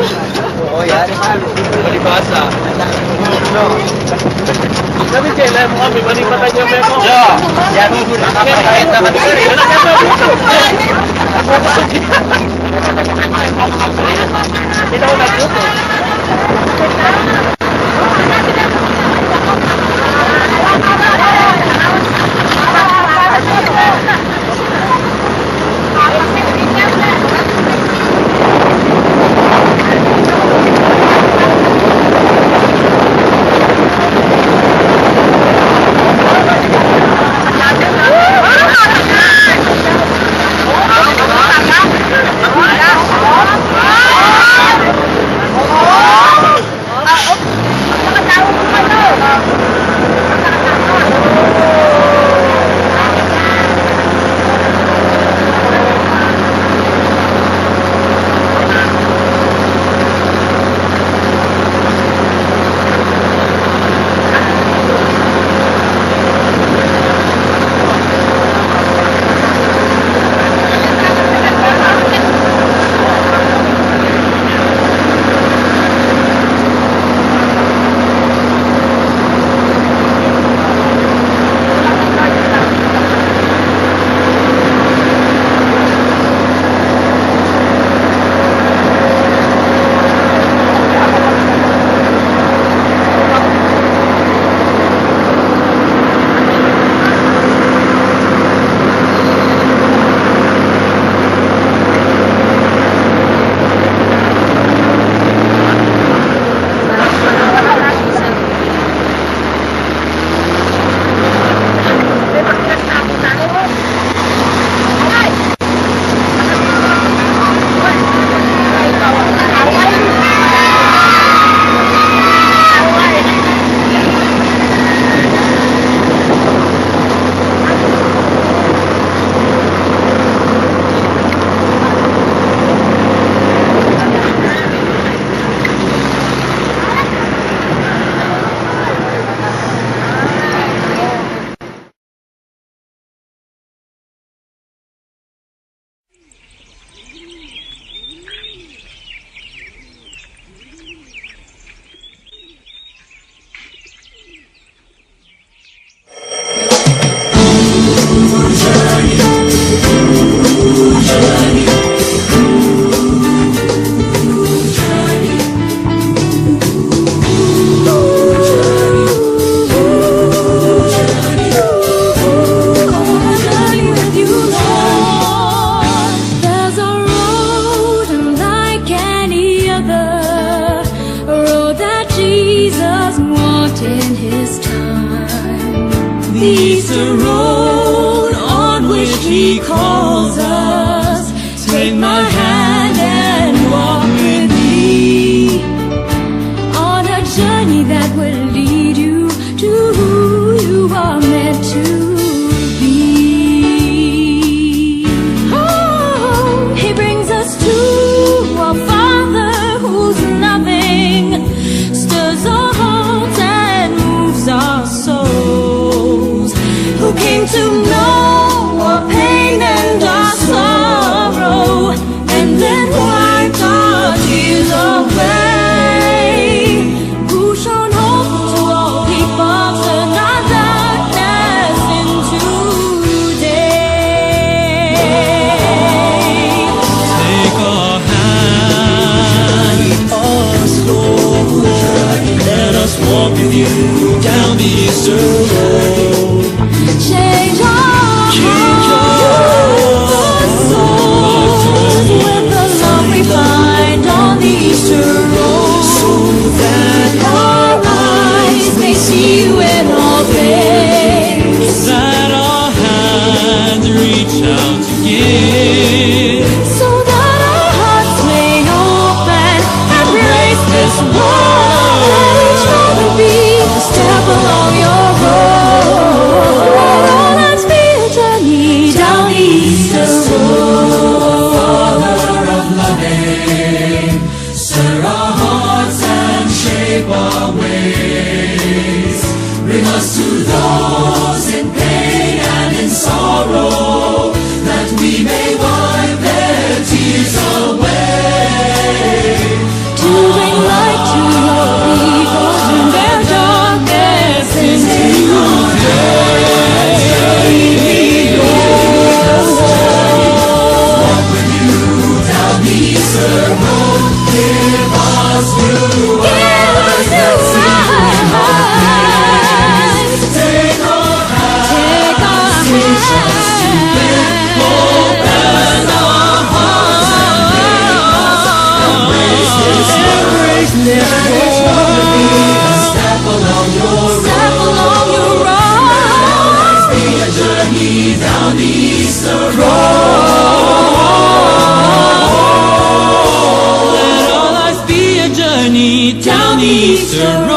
Oo, yan. Malibasa. Sabi kailan mo kami, malibatan niyo ba ako? Yo, yan. Nakapagkait naman sir. Hindi na ako nagluto. He's the road on which he calls us. Take my hand and walk with me on a journey that will lead you to who you are meant to be. Oh, he brings us to a Father who's nothing, stirs our hearts and moves our souls, who came to know our pain and our sorrow Easter road.